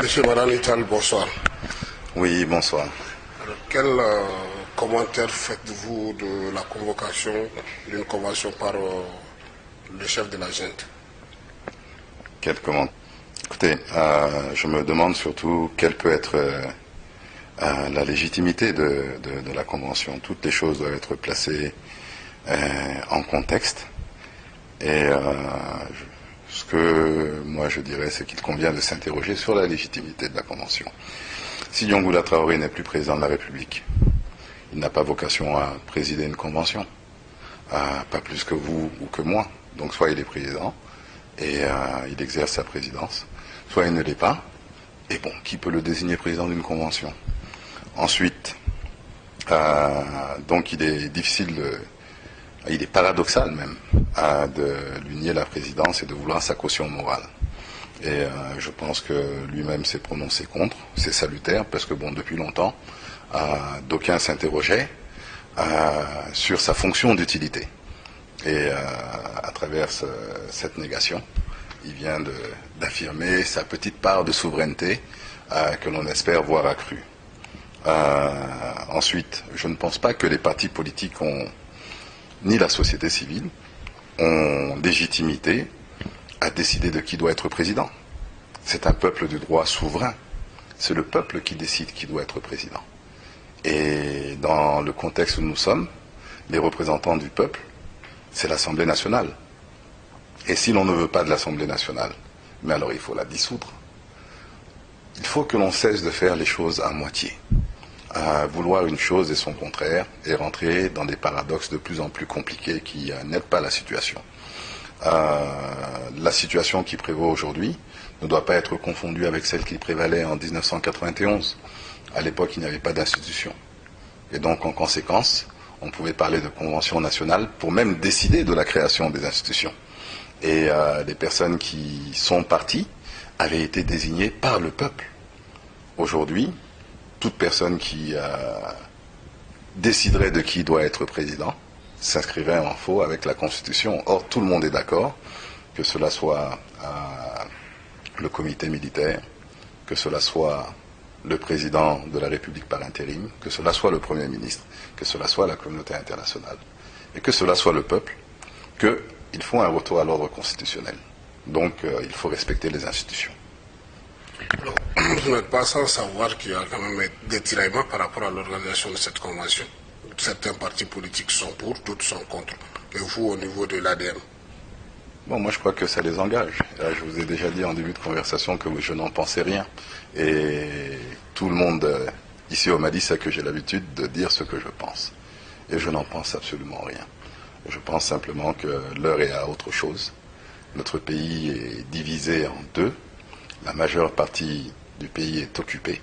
Monsieur Madanital, bonsoir. Oui, bonsoir. Alors, quel commentaire faites-vous de la convocation d'une convention par le chef de la junte? Quel commentaire? Écoutez, je me demande surtout quelle peut être la légitimité de la convention. Toutes les choses doivent être placées en contexte. Et ce que moi je dirais, c'est qu'il convient de s'interroger sur la légitimité de la convention. Si Yongoula Traoré n'est plus président de la République, il n'a pas vocation à présider une convention, pas plus que vous ou que moi. Donc soit il est président et il exerce sa présidence, soit il ne l'est pas. Et bon, qui peut le désigner président d'une convention? Ensuite, donc il est difficile, il est paradoxal même, de lui nier la présidence et de vouloir sa caution morale. Et je pense que lui-même s'est prononcé contre, c'est salutaire, parce que bon, depuis longtemps, d'aucuns s'interrogeaient sur sa fonction d'utilité. Et à travers cette négation, il vient d'affirmer sa petite part de souveraineté que l'on espère voir accrue. Ensuite, je ne pense pas que les partis politiques ni la société civile ont légitimité à décider de qui doit être président. C'est un peuple de droit souverain. C'est le peuple qui décide qui doit être président. Et dans le contexte où nous sommes, les représentants du peuple, c'est l'Assemblée nationale. Et si l'on ne veut pas de l'Assemblée nationale, mais alors il faut la dissoudre. Il faut que l'on cesse de faire les choses à moitié. Vouloir une chose et son contraire, et rentrer dans des paradoxes de plus en plus compliqués qui n'aident pas la situation. La situation qui prévaut aujourd'hui ne doit pas être confondue avec celle qui prévalait en 1991. À l'époque, il n'y avait pas d'institution. Et donc, en conséquence, on pouvait parler de convention nationale pour même décider de la création des institutions. Et les personnes qui sont parties avaient été désignées par le peuple. Aujourd'hui, toute personne qui déciderait de qui doit être président s'inscrirait en faux avec la Constitution. Or, tout le monde est d'accord, que cela soit le comité militaire, que cela soit le président de la République par intérim, que cela soit le Premier ministre, que cela soit la communauté internationale, et que cela soit le peuple, qu'il faut un retour à l'ordre constitutionnel. Donc, il faut respecter les institutions. Alors, vous n'êtes pas sans savoir qu'il y a quand même des tiraillements par rapport à l'organisation de cette convention. Certains partis politiques sont pour, d'autres sont contre. Et vous, au niveau de l'ADM? Bon, moi je crois que ça les engage. Là, je vous ai déjà dit en début de conversation que je n'en pensais rien. Et tout le monde ici au Mali sait que j'ai l'habitude de dire ce que je pense. Et je n'en pense absolument rien. Je pense simplement que l'heure est à autre chose. Notre pays est divisé en deux. La majeure partie du pays est occupée.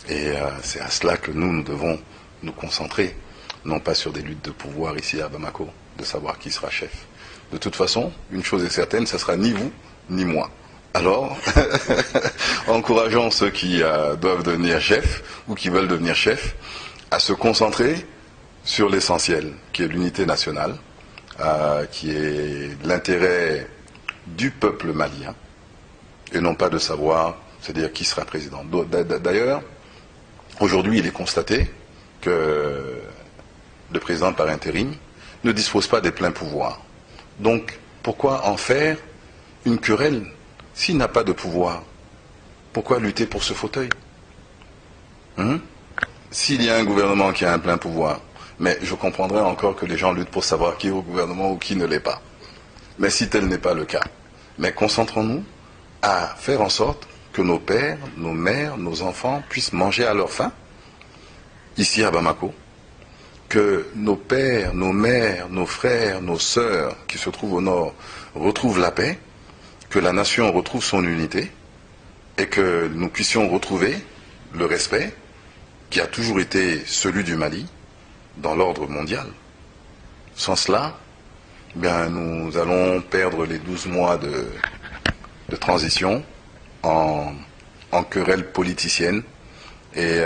Et c'est à cela que nous devons nous concentrer. Non pas sur des luttes de pouvoir ici à Bamako, de savoir qui sera chef. De toute façon, une chose est certaine, ce sera ni vous, ni moi. Alors, encourageons ceux qui doivent devenir chefs ou qui veulent devenir chefs à se concentrer sur l'essentiel, qui est l'unité nationale, qui est l'intérêt du peuple malien, et non pas de savoir, c'est-à-dire qui sera président. D'ailleurs, aujourd'hui, il est constaté que le président par intérim ne dispose pas des pleins pouvoirs. Donc, pourquoi en faire une querelle s'il n'a pas de pouvoir? Pourquoi lutter pour ce fauteuil? S'il y a un gouvernement qui a un plein pouvoir, mais je comprendrais encore que les gens luttent pour savoir qui est au gouvernement ou qui ne l'est pas. Mais si tel n'est pas le cas, mais concentrons-nous à faire en sorte que nos pères, nos mères, nos enfants puissent manger à leur faim, ici à Bamako, que nos pères, nos mères, nos frères, nos sœurs qui se trouvent au nord retrouvent la paix, que la nation retrouve son unité et que nous puissions retrouver le respect qui a toujours été celui du Mali dans l'ordre mondial. Sans cela, bien, nous allons perdre les 12 mois de transition en querelle politicienne. Et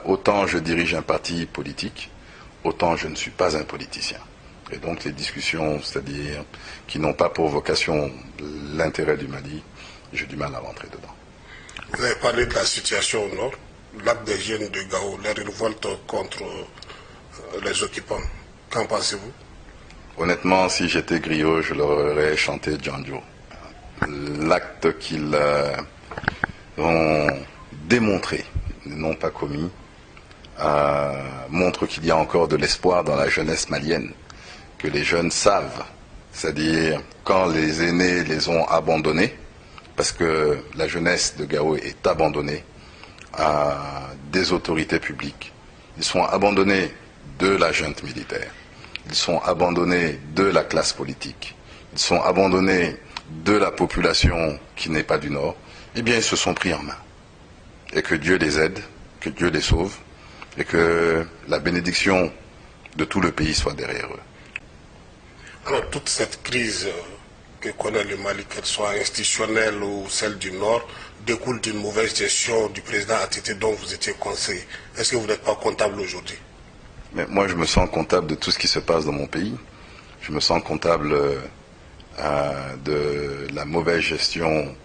autant je dirige un parti politique, autant je ne suis pas un politicien. Et donc les discussions, c'est-à-dire qui n'ont pas pour vocation l'intérêt du Mali, j'ai du mal à rentrer dedans. Vous avez parlé de la situation au nord, l'acte des jeunes de Gao, la révolte contre les occupants. Qu'en pensez-vous? Honnêtement, si j'étais griot, je leur aurais chanté Django. L'acte qu'ils ont démontré, non pas commis, montre qu'il y a encore de l'espoir dans la jeunesse malienne, que les jeunes savent, c'est-à-dire quand les aînés les ont abandonnés, parce que la jeunesse de Gao est abandonnée à des autorités publiques. Ils sont abandonnés de la junte militaire, ils sont abandonnés de la classe politique, ils sont abandonnés de la population qui n'est pas du Nord. Eh bien, ils se sont pris en main. Et que Dieu les aide, que Dieu les sauve, et que la bénédiction de tout le pays soit derrière eux. Alors, toute cette crise que connaît le Mali, qu'elle soit institutionnelle ou celle du Nord, découle d'une mauvaise gestion du président ATT dont vous étiez conseiller. Est-ce que vous n'êtes pas comptable aujourd'hui? Mais moi, je me sens comptable de tout ce qui se passe dans mon pays. Je me sens comptable de la mauvaise gestion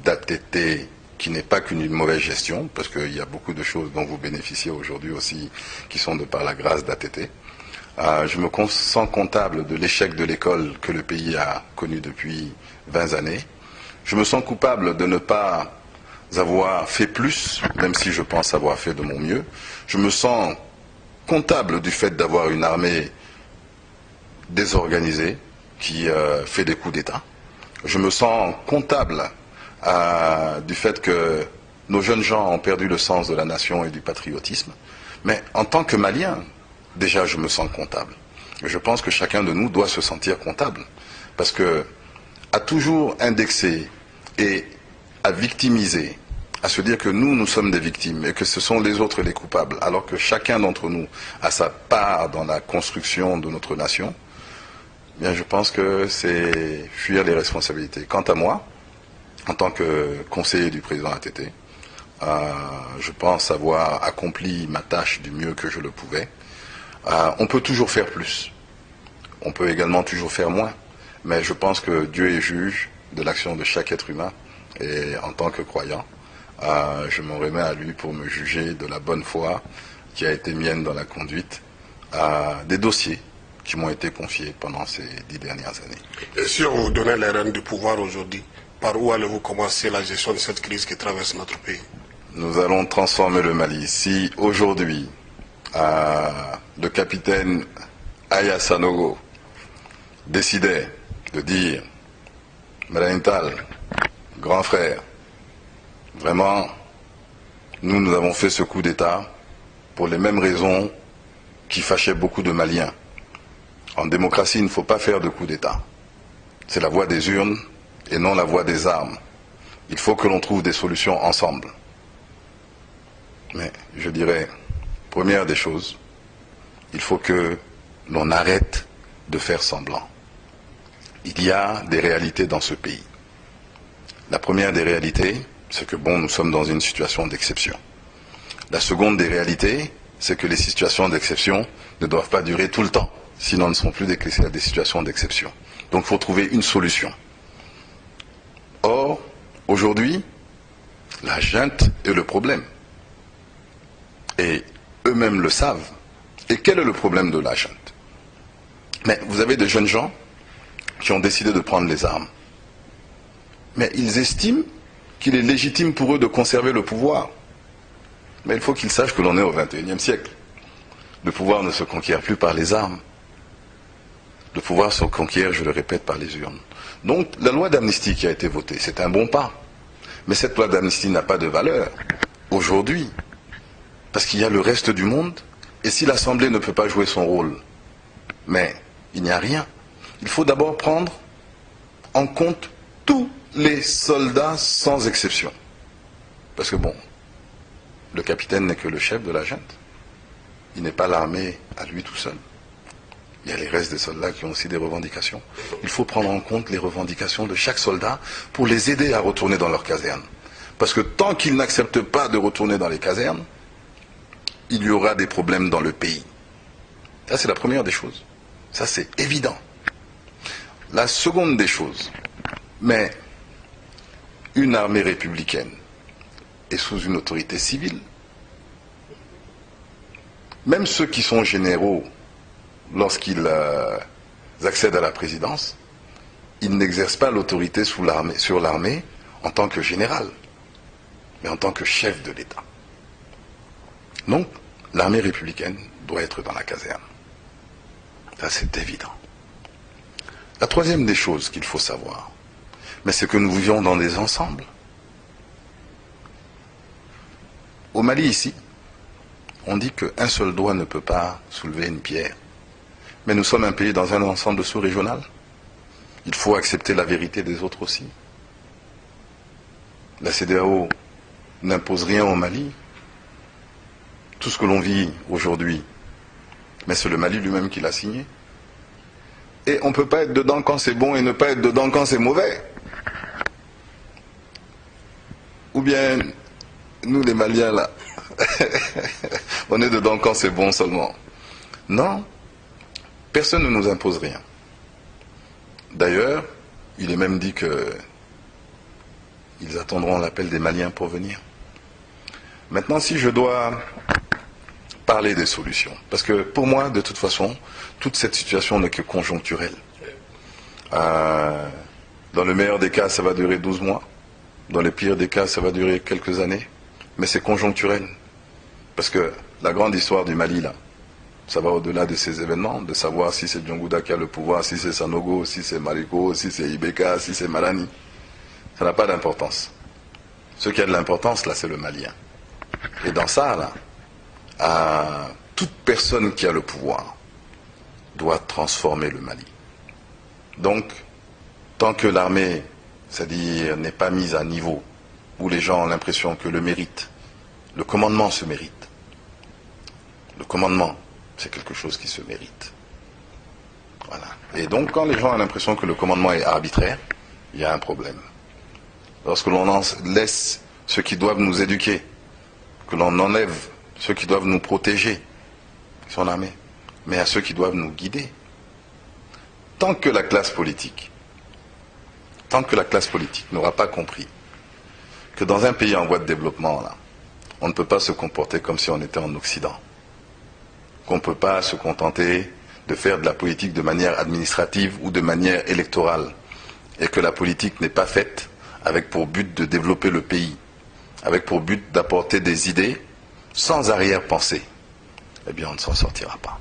d'ATT, qui n'est pas qu'une mauvaise gestion, parce qu'il y a beaucoup de choses dont vous bénéficiez aujourd'hui aussi, qui sont de par la grâce d'ATT. Je me sens comptable de l'échec de l'école que le pays a connu depuis 20 années. Je me sens coupable de ne pas avoir fait plus, même si je pense avoir fait de mon mieux. Je me sens comptable du fait d'avoir une armée désorganisée qui fait des coups d'État. Je me sens comptable du fait que nos jeunes gens ont perdu le sens de la nation et du patriotisme. Mais en tant que Malien, déjà je me sens comptable. Je pense que chacun de nous doit se sentir comptable. Parce que à toujours indexer et à victimiser, à se dire que nous sommes des victimes et que ce sont les autres les coupables, alors que chacun d'entre nous a sa part dans la construction de notre nation, eh bien je pense que c'est fuir les responsabilités. Quant à moi, en tant que conseiller du président ATT, je pense avoir accompli ma tâche du mieux que je le pouvais. On peut toujours faire plus. On peut également toujours faire moins. Mais je pense que Dieu est juge de l'action de chaque être humain. Et en tant que croyant, je m'en remets à lui pour me juger de la bonne foi qui a été mienne dans la conduite des dossiers qui m'ont été confiés pendant ces 10 dernières années. Et si on vous donnait les rênes du pouvoir aujourd'hui, par où allez-vous commencer la gestion de cette crise qui traverse notre pays? Nous allons transformer le Mali. Si aujourd'hui, le capitaine Aya Sanogo décidait de dire « Malantal, grand frère, vraiment, nous avons fait ce coup d'État pour les mêmes raisons qui fâchaient beaucoup de Maliens. En démocratie, il ne faut pas faire de coup d'État. C'est la voie des urnes et non la voie des armes. Il faut que l'on trouve des solutions ensemble. » Mais je dirais, première des choses, il faut que l'on arrête de faire semblant. Il y a des réalités dans ce pays. La première des réalités, c'est que bon, nous sommes dans une situation d'exception. La seconde des réalités, c'est que les situations d'exception ne doivent pas durer tout le temps, sinon elles ne sont plus des situations d'exception. Donc il faut trouver une solution. Or, aujourd'hui, la junte est le problème. Et eux-mêmes le savent. Et quel est le problème de la junte? Mais vous avez des jeunes gens qui ont décidé de prendre les armes. Mais ils estiment qu'il est légitime pour eux de conserver le pouvoir. Mais il faut qu'ils sachent que l'on est au XXIe siècle. Le pouvoir ne se conquiert plus par les armes. Le pouvoir se conquiert, je le répète, par les urnes. Donc la loi d'amnistie qui a été votée, c'est un bon pas. Mais cette loi d'amnistie n'a pas de valeur aujourd'hui. Parce qu'il y a le reste du monde. Et si l'Assemblée ne peut pas jouer son rôle, mais il n'y a rien. Il faut d'abord prendre en compte tous les soldats sans exception. Parce que bon, le capitaine n'est que le chef de la junte. Il n'est pas l'armée à lui tout seul. Il y a les restes des soldats qui ont aussi des revendications. Il faut prendre en compte les revendications de chaque soldat pour les aider à retourner dans leur caserne. Parce que tant qu'ils n'acceptent pas de retourner dans les casernes, il y aura des problèmes dans le pays. Ça, c'est la première des choses. Ça, c'est évident. La seconde des choses, mais une armée républicaine, est sous une autorité civile. Même ceux qui sont généraux, lorsqu'ils accèdent à la présidence, ils n'exercent pas l'autorité sur l'armée en tant que général, mais en tant que chef de l'État. Donc, l'armée républicaine doit être dans la caserne. Ça, c'est évident. La troisième des choses qu'il faut savoir, mais c'est que nous vivions dans des ensembles. Au Mali, ici, on dit qu'un seul doigt ne peut pas soulever une pierre. Mais nous sommes un pays dans un ensemble sous-régional. Il faut accepter la vérité des autres aussi. La CEDEAO n'impose rien au Mali. Tout ce que l'on vit aujourd'hui, mais c'est le Mali lui-même qui l'a signé. Et on ne peut pas être dedans quand c'est bon et ne pas être dedans quand c'est mauvais. Ou bien, nous les Maliens là, on est dedans quand c'est bon seulement. Non, personne ne nous impose rien. D'ailleurs, il est même dit que ils attendront l'appel des Maliens pour venir. Maintenant, si je dois parler des solutions, parce que pour moi, de toute façon, toute cette situation n'est que conjoncturelle. Dans le meilleur des cas, ça va durer 12 mois. Dans le pire des cas, ça va durer quelques années. Mais c'est conjoncturel. Parce que la grande histoire du Mali, là, ça va au-delà de ces événements, de savoir si c'est Djongouda qui a le pouvoir, si c'est Sanogo, si c'est Mariko, si c'est Ibeka, si c'est Malani. Ça n'a pas d'importance. Ce qui a de l'importance, là, c'est le Malien. Et dans ça, là, toute personne qui a le pouvoir doit transformer le Mali. Donc, tant que l'armée, c'est-à-dire, n'est pas mise à niveau, où les gens ont l'impression que le mérite, le commandement se mérite. Le commandement, c'est quelque chose qui se mérite. Voilà. Et donc, quand les gens ont l'impression que le commandement est arbitraire, il y a un problème. Lorsque l'on laisse ceux qui doivent nous éduquer, que l'on enlève ceux qui doivent nous protéger, qui sont l'armée, mais à ceux qui doivent nous guider. Tant que la classe politique n'aura pas compris que dans un pays en voie de développement, là, on ne peut pas se comporter comme si on était en Occident. Qu'on ne peut pas se contenter de faire de la politique de manière administrative ou de manière électorale. Et que la politique n'est pas faite avec pour but de développer le pays, avec pour but d'apporter des idées sans arrière-pensée. Eh bien, on ne s'en sortira pas.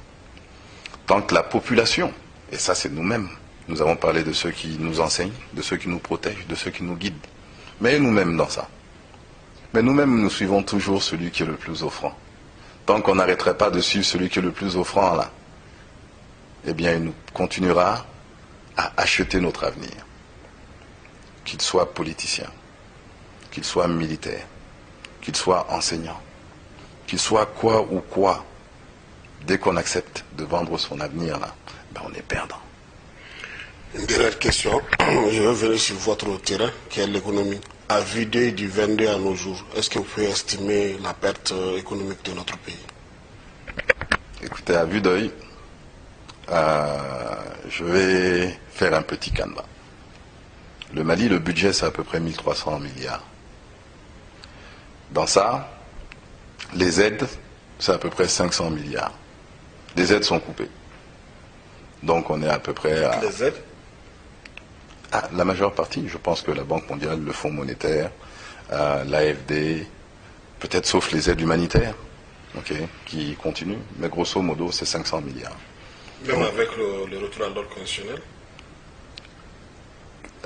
Tant que la population, et ça c'est nous-mêmes, nous avons parlé de ceux qui nous enseignent, de ceux qui nous protègent, de ceux qui nous guident. Mais nous-mêmes dans ça. Mais nous-mêmes, nous suivons toujours celui qui est le plus offrant. Tant qu'on n'arrêterait pas de suivre celui qui est le plus offrant là, eh bien il nous continuera à acheter notre avenir. Qu'il soit politicien, qu'il soit militaire, qu'il soit enseignant, qu'il soit quoi ou quoi, dès qu'on accepte de vendre son avenir là, ben on est perdant. Une dernière question, je vais venir sur votre terrain, qui est l'économie. À vue d'œil du 22 à nos jours, est-ce que vous pouvez estimer la perte économique de notre pays? Écoutez, à vue d'œil, je vais faire un petit canevas. Le Mali, le budget, c'est à peu près 1300 milliards. Dans ça, les aides, c'est à peu près 500 milliards. Les aides sont coupées. Donc on est à peu près à... Les aides? La majeure partie, je pense que la Banque mondiale, le Fonds monétaire, l'AFD, peut-être sauf les aides humanitaires, qui continuent, mais grosso modo, c'est 500 milliards. Même avec le retour à l'ordre constitutionnel?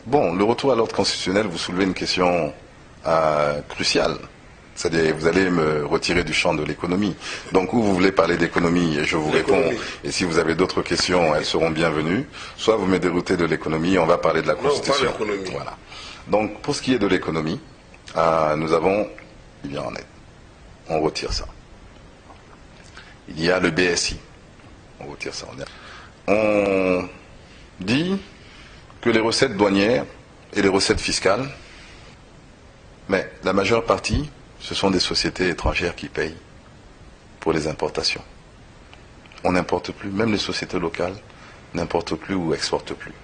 Bon, le retour à l'ordre constitutionnel, vous soulevez une question cruciale. C'est-à-dire, vous allez me retirer du champ de l'économie. Donc, où vous voulez parler d'économie, je vous réponds. Et si vous avez d'autres questions, elles seront bienvenues. Soit vous me déroutez de l'économie, on va parler de la Constitution. Non, pas l'économie. Voilà. Donc, pour ce qui est de l'économie, nous avons, il vient en aide. On retire ça. Il y a le BSI. On retire ça. On dit que les recettes douanières et les recettes fiscales, mais la majeure partie, ce sont des sociétés étrangères qui payent pour les importations. On n'importe plus, même les sociétés locales n'importent plus ou exportent plus.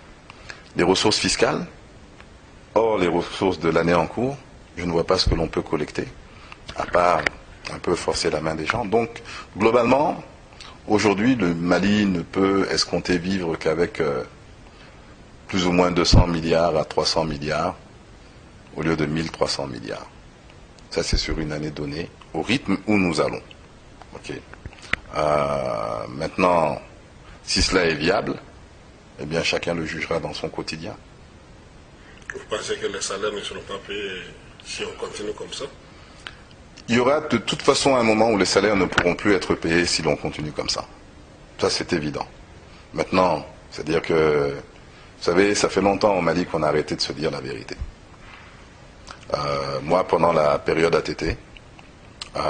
Les ressources fiscales, or les ressources de l'année en cours, je ne vois pas ce que l'on peut collecter. à part un peu forcer la main des gens. Donc, globalement, aujourd'hui, le Mali ne peut escompter vivre qu'avec plus ou moins 200 milliards à 300 milliards au lieu de 1300 milliards. Ça, c'est sur une année donnée, au rythme où nous allons. Okay. Maintenant, si cela est viable, eh bien, chacun le jugera dans son quotidien. Vous pensez que les salaires ne seront pas payés si on continue comme ça? Il y aura de toute façon un moment où les salaires ne pourront plus être payés si l'on continue comme ça. Ça, c'est évident. Maintenant, c'est-à-dire que, vous savez, ça fait longtemps au Mali qu'on a arrêté de se dire la vérité. Moi, pendant la période ATT,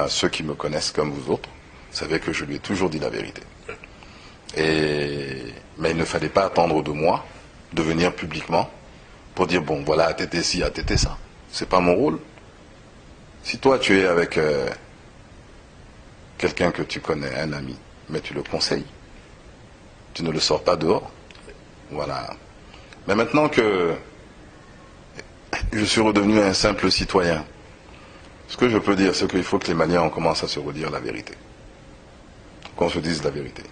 ceux qui me connaissent comme vous autres, savaient que je lui ai toujours dit la vérité. Mais il ne fallait pas attendre de moi de venir publiquement pour dire, bon, voilà, ATT ci, ATT ça. C'est pas mon rôle. Si toi, tu es avec quelqu'un que tu connais, un ami, mais tu le conseilles, tu ne le sors pas dehors. Voilà. Mais maintenant que je suis redevenu un simple citoyen, ce que je peux dire, c'est qu'il faut que les Maliens commencent à se redire la vérité. Qu'on se dise la vérité.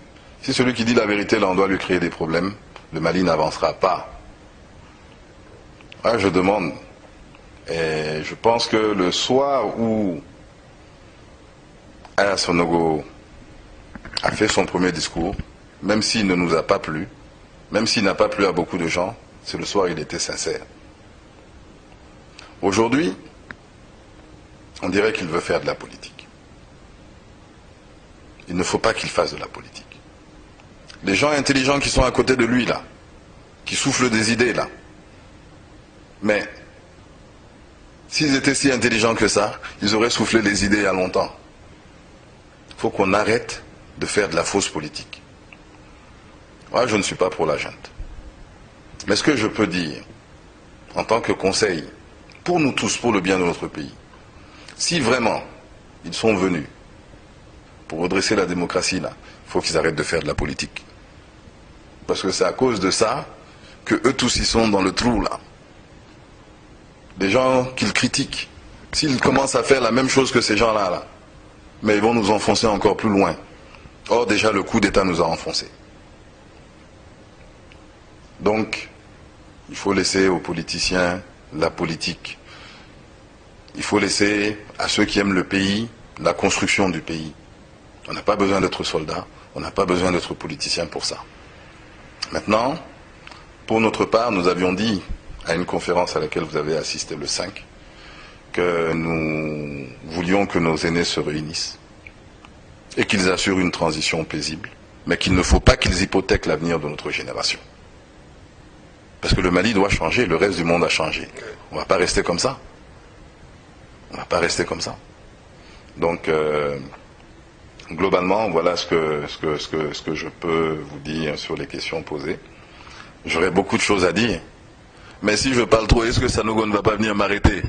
Si celui qui dit la vérité, là, on doit lui créer des problèmes, le Mali n'avancera pas. Je demande, et je pense que le soir où Aya Sonogo a fait son premier discours, même s'il ne nous a pas plu, même s'il n'a pas plu à beaucoup de gens, c'est le soir où il était sincère. Aujourd'hui, on dirait qu'il veut faire de la politique. Il ne faut pas qu'il fasse de la politique. Les gens intelligents qui sont à côté de lui, là, qui soufflent des idées, là, mais s'ils étaient si intelligents que ça, ils auraient soufflé les idées il y a longtemps. Il faut qu'on arrête de faire de la fausse politique. Moi, je ne suis pas pour la junte. Mais ce que je peux dire, en tant que conseil, pour nous tous, pour le bien de notre pays, si vraiment ils sont venus pour redresser la démocratie, là, il faut qu'ils arrêtent de faire de la politique. Parce que c'est à cause de ça que eux tous ils sont dans le trou, là. Des gens qu'ils critiquent, s'ils commencent à faire la même chose que ces gens-là, là, mais ils vont nous enfoncer encore plus loin. Or, déjà, le coup d'État nous a enfoncés. Donc, il faut laisser aux politiciens la politique. Il faut laisser à ceux qui aiment le pays la construction du pays. On n'a pas besoin d'être soldat, on n'a pas besoin d'être politicien pour ça. Maintenant, pour notre part, nous avions dit à une conférence à laquelle vous avez assisté le 5, que nous voulions que nos aînés se réunissent et qu'ils assurent une transition paisible, mais qu'il ne faut pas qu'ils hypothèquent l'avenir de notre génération. Parce que le Mali doit changer, le reste du monde a changé. On ne va pas rester comme ça. On ne va pas rester comme ça. Donc, globalement, voilà ce que je peux vous dire sur les questions posées. J'aurais beaucoup de choses à dire. Mais si je parle trop, est-ce que Sanogo ne va pas venir m'arrêter?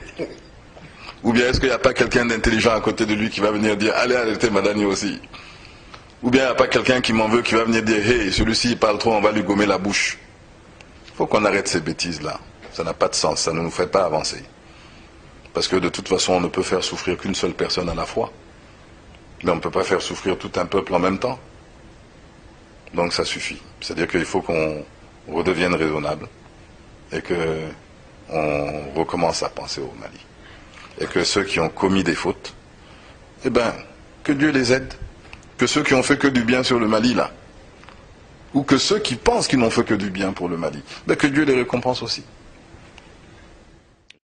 Ou bien est-ce qu'il n'y a pas quelqu'un d'intelligent à côté de lui qui va venir dire « Allez arrêtez Madani aussi » Ou bien il n'y a pas quelqu'un qui m'en veut qui va venir dire « Hey, celui-ci il parle trop, on va lui gommer la bouche ». Il faut qu'on arrête ces bêtises-là. Ça n'a pas de sens, ça ne nous fait pas avancer. Parce que de toute façon, on ne peut faire souffrir qu'une seule personne à la fois. Mais on ne peut pas faire souffrir tout un peuple en même temps. Donc ça suffit. C'est-à-dire qu'il faut qu'on redevienne raisonnable et qu'on recommence à penser au Mali. Et que ceux qui ont commis des fautes, eh bien, que Dieu les aide. Que ceux qui ont fait que du bien sur le Mali, là, ou que ceux qui pensent qu'ils n'ont fait que du bien pour le Mali, ben que Dieu les récompense aussi.